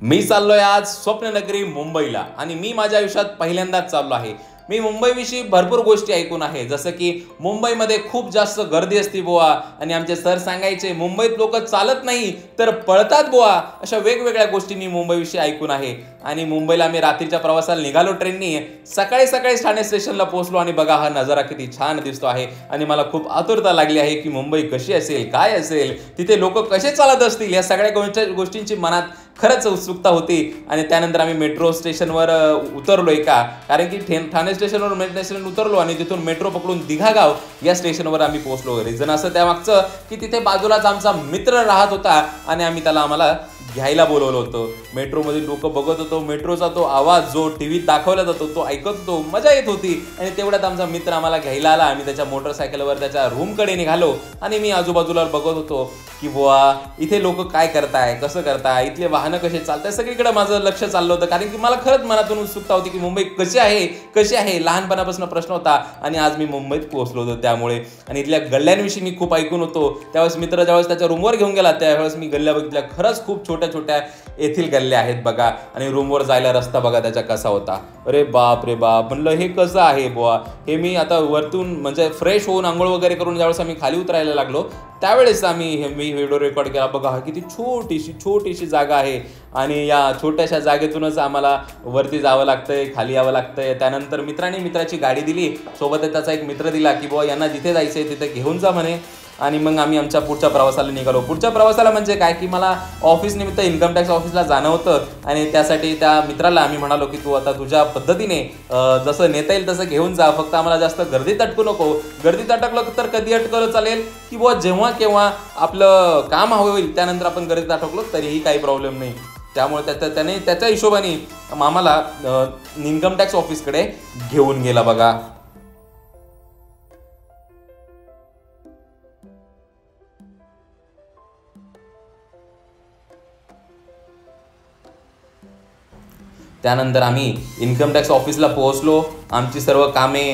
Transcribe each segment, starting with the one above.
मी चाललोय आज स्वप्ननगरी मुंबईला आणि मी माझ्या आयुष्यात पहिल्यांदाच चाललो आहे। मी मुंबईविषयी भरपूर गोष्टी ऐकून आहे, जसं की मुंबईमध्ये खूप जास्त गर्दी असते बुवा आणि आमचे सर सांगायचे मुंबईत लोक चालत नाही तर पळतात बुवा। अशा वेगवेगळ्या गोष्टी मी मुंबईविषयी ऐकून आहे आणि मुंबईला मी रात्रीच्या प्रवासाला निघालो ट्रेननी। सकाळी सकाळी ठाणे स्टेशनला पोहोचलो आणि बघा हा नजारा किती छान दिसतो आहे आणि मला खूप आतुरता लागली आहे की मुंबई कशी असेल, काय असेल, तिथे लोक कसे चालत असतील, या सगळ्या गोष्टींची मनात खरंच उत्सुकता होती। आणि त्यानंतर आम्ही मेट्रो स्टेशनवर उतरलोय का, कारण की ठाणे स्टेशनवर मेट्रो स्टेशन उतरलो आणि तिथून मेट्रो पकडून दिघागाव या स्टेशनवर आम्ही पोहोचलो। रिझन असं त्यामागचं की तिथे बाजूलाच आमचा मित्र राहत होता आणि आम्हाला घ्यायला बोलवलं होतं। मेट्रोमध्ये लोक बघत होतो, मेट्रोचा तो आवाज जो टीव्हीत दाखवला जातो तो ऐकत होतो, मजा येत होती। आणि तेवढ्यात आमचा मित्र आम्हाला घ्यायला आला। आम्ही त्याच्या मोटरसायकलवर त्याच्या रूमकडे निघालो आणि मी आजूबाजूला बघत होतो की बुवा इथे लोक काय करताय, कसं करताय, इथले वाहनं कसे चालताय, सगळीकडे माझं लक्ष चाललं होतं। कारण की मला खरंच मनातून उत्सुकता होती की मुंबई कशी आहे, लहानपणापासून प्रश्न होता आणि आज मी मुंबईत पोहोचलो होतो त्यामुळे। आणि इथल्या गल्ल्यांविषयी मी खूप ऐकून होतो। त्यावेळेस मित्र ज्यावेळेस त्याच्या रूमवर घेऊन गेला त्यावेळेस मी गल्ल्या बघितल्या, खरंच खूप छोट्या छोट्या येथील गल्ल्या आहेत बघा। आणि रूमवर जायला रस्ता बघा त्याचा कसा होता, अरे बाप रे बाप, म्हणलं हे कसं आहे बुवा। हे मी आता वरतून म्हणजे फ्रेश होऊन आंघोळ वगैरे करून ज्यावेळेस आम्ही खाली उतरायला लागलो त्यावेळेस मी व्हिडिओ रेकॉर्ड केला। बघा किती छोटीशी जागा आहे आणि या छोट्याशा जागेतूनच आम्हाला वरती जावं लागतंय, खाली यावं लागतंय। त्यानंतर मित्राची गाडी दिली, सोबतच त्याचा एक मित्र दिला की बुवा यांना जिथे जायचंय तिथे घेऊन जा म्हणे। आणि मग आम्ही आमच्या पुढच्या प्रवासाला निघालो। पुढच्या प्रवासाला म्हणजे काय की मला ऑफिस निमित्त इन्कम टॅक्स ऑफिसला जाणं होतं आणि त्यासाठी त्या मित्राला आम्ही म्हणालो की तू आता तुझ्या पद्धतीने जसं नेता येईल तसं घेऊन जा, फक्त आम्हाला जास्त गर्दीत अटकू नको। गर्दीत अटकलं तर कधी अटकलं चालेल की बुवा जेव्हा केव्हा आपलं काम हवं होईल त्यानंतर आपण गर्दीत अटकलो तरीही काही प्रॉब्लेम नाही। त्यामुळे त्याने त्याच्या हिशोबाने आम्हाला इन्कम टॅक्स ऑफिसकडे घेऊन गेला बघा। त्यानंतर आम्ही इन्कम टॅक्स ऑफिसला पोहोचलो, आमची सर्व कामे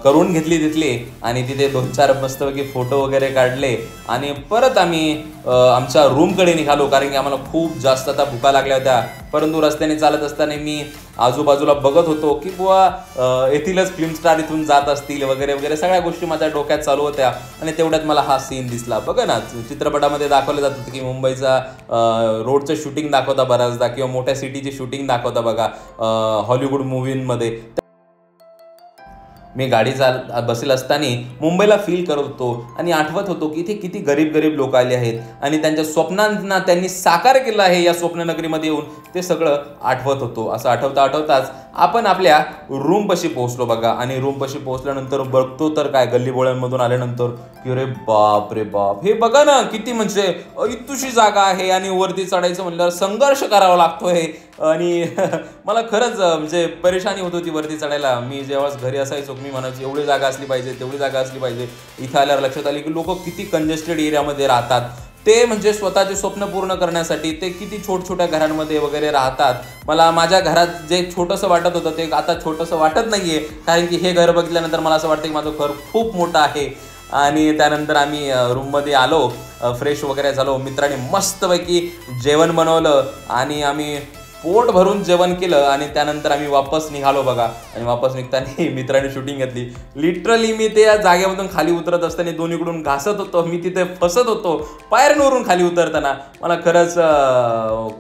करून घेतली तिथली आणि तिथे 2-4 मस्तपैकी फोटो वगैरे काढले आणि परत आम्ही आमच्या रूमकडे निघालो। कारण की आम्हाला खूप जास्त आता भुका लागल्या होत्या, परंतु रस्त्याने चालत असताना मी आजूबाजूला बघत होतो की बुवा येथीलच फिल्म स्टार इथून जात असतील वगैरे वगैरे सगळ्या गोष्टी माझ्या डोक्यात चालू होत्या। आणि तेवढ्यात मला हा सीन दिसला बघा ना, चित्रपटामध्ये दाखवलं जात होतं की मुंबईचा रोडचं शूटिंग दाखवता बऱ्याचदा किंवा मोठ्या सिटीची शूटिंग दाखवता बघा हॉलिवूड मूव्हींमध्ये। मी गाडी बसेल असताना मुंबईला फील करत होतो आणि आठवत होतो की इथे किती गरीब लोक आले आहेत आणि त्यांच्या स्वप्नांना त्यांनी साकार केलं आहे या स्वप्ननगरीमध्ये येऊन, ते सगळं आठवत होतो। असं आठवताच आपण आपल्या रूमपाशी पोहोचलो बघा। आणि रूमपाशी पोहोचल्यानंतर बघतो तर काय गल्लीबोळ्यांमधून आल्यानंतर की अरे बाप रे बाप, हे बघा ना किती म्हणजे इतुशी जागा आहे आणि वरती चढायचं म्हणल्यावर संघर्ष करावा लागतोय। आणि मला खरंच म्हणजे परेशानी होत होती वरती चढायला। मी जेव्हा घरी असायचो मी म्हणायचो एवढी जागा असली पाहिजे, तेवढी जागा असली पाहिजे। इथं आल्यावर लक्षात आले की लोक किती कंजेस्टेड एरियामध्ये राहतात, ते म्हणजे स्वतःचे स्वप्न पूर्ण करण्यासाठी ते किती छोट्या घरांमध्ये वगैरे राहतात। मला माझ्या घरात जे छोटंसं वाटत होतं ते आता छोटंसं वाटत नाहीये, कारण की हे घर बघितल्यानंतर मला असं वाटतं की माझं घर खूप मोठं आहे। आणि त्यानंतर आम्ही रूममध्ये आलो, फ्रेश वगैरे झालो, मित्राने मस्तपैकी जेवण बनवलं आणि आम्ही पोट भरून जेवण केलं आणि त्यानंतर आम्ही वापस निघालो बघा। आणि वापस निघताना मित्राने शूटिंग घेतली। लिटरली मी त्या जागेमधून खाली उतरत असताना दोन्हीकडून घासत होतो, मी तिथे फसत होतो पायऱ्यांवरून खाली उतरताना। मला खरंच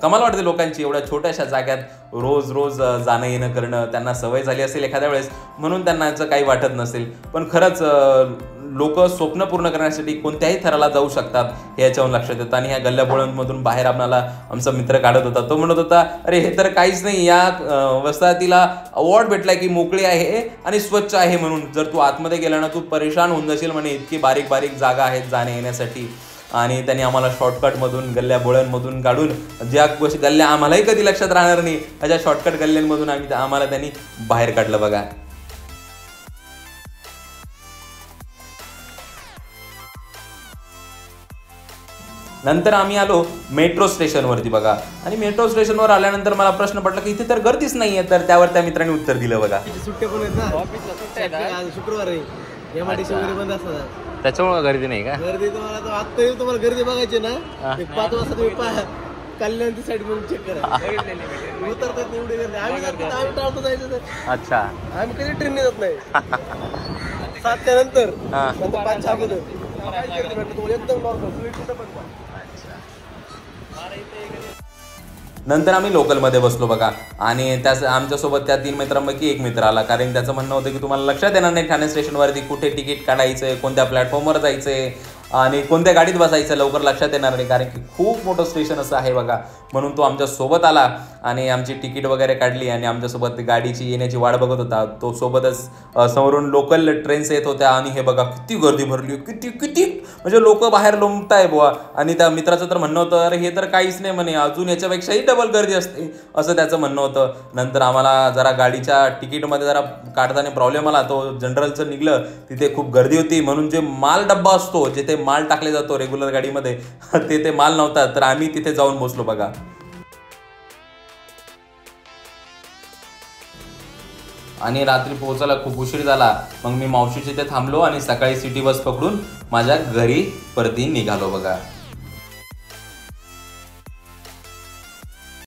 कमाल वाटते लोकांची एवढ्या छोट्याशा जाग्यात रोज जाणं येणं करणं। त्यांना सवय झाली असेल एखाद्या वेळेस म्हणून त्यांना याचं काही वाटत नसेल, पण खरंच लोक स्वप्न पूर्ण करण्यासाठी कोणत्याही थराला जाऊ शकतात हे याच्यावरून लक्षात येतं। आणि ह्या गल्ल्याबोळांमधून बाहेर आपल्याला आमचा मित्र काढत होता, तो म्हणत होता अरे हे तर काहीच नाही, या वसाहतीला अवॉर्ड भेटलाय की मोकळी आहे आणि स्वच्छ आहे म्हणून, जर तू आतमध्ये गेला ना तू परेशान होऊन जाशील म्हणे, इतकी बारीक जागा आहेत जाण्या येण्यासाठी। आणि त्यांनी आम्हाला शॉर्टकटमधून गल्ल्याबोळ्यांमधून काढून ज्या गोष्टी गल्ल्या आम्हालाही कधी लक्षात राहणार नाही अशा शॉर्टकट गल्ल्यांमधून आम्हाला त्यांनी बाहेर काढलं बघा। नंतर आम्ही आलो मेट्रो स्टेशनवरती बघा। आणि मेट्रो स्टेशनवर आल्यानंतर मला प्रश्न पडला की इथे तर गर्दीच नाहीये, तर त्यावर त्या मित्राने उत्तर दिलं बघा, सुट्ट्या पण आहेत ना, ऑफिसला सुट्ट्या आहेत, शुक्रवार आहे, एमआरटीसी वगैरे बंद असतात, त्याच्यामुळे गर्दी नाही का? गर्दी तुम्हाला आता येईल, तुम्हाला गर्दी बघायची ना 5 वाजता तुम्ही कल्याणची साईड म्हणून चेक करा. उतरतात एवढे गर्दी. आम्ही टाळतो जायचं तर. अच्छा. आम्ही कधी ट्रेनने जात नाही. 7च्या नंतर 5च्या अगोदर एकदम नॉर्मल. नंतर आम्ही लोकलमध्ये बसलो बघा आणि त्याच आमच्यासोबत त्या 3 मित्रांपैकी एक मित्र आला, कारण त्याचं म्हणणं होतं की तुम्हाला लक्षात येणार नाही ठाणे स्टेशनवरती कुठे तिकीट काढायचं आहे, कोणत्या प्लॅटफॉर्मवर जायचं आहे आणि कोणत्या गाडीत बसायचं, लवकर लक्षात येणार नाही, कारण की खूप मोठं स्टेशन असं आहे बघा. म्हणून तो आमच्यासोबत आला आणि आमची तिकीट वगैरे काढली आणि आमच्यासोबत गाडीची येण्याची वाट बघत होता. तो सोबतच समोरून लोकल ट्रेन्स येत होत्या आणि हे बघा किती गर्दी भरली, किती म्हणजे लोक बाहेर लोंबताय बुवा. आणि त्या मित्राचं तर म्हणणं होतं अरे हे तर काहीच नाही म्हणे, अजून याच्यापेक्षाही डबल गर्दी असते असं त्याचं म्हणणं होतं. नंतर आम्हाला जरा गाडीच्या तिकीटमध्ये जरा काढताना प्रॉब्लेम आला. तो जनरलचं निघलं, तिथे खूप गर्दी होती म्हणून जे माल डब्बा असतो जिथे माल टाकले जातो रेग्युलर गाडीमध्ये ते माल नव्हता, तर आम्ही तिथे जाऊन बसलो बघा. आणि रात्री पोहोचायला खूप उशीर झाला. मग मी मावशीच्या इथे थांबलो आणि सकाळी सिटी बस पकडून माझ्या घरी परती निघालो बघा.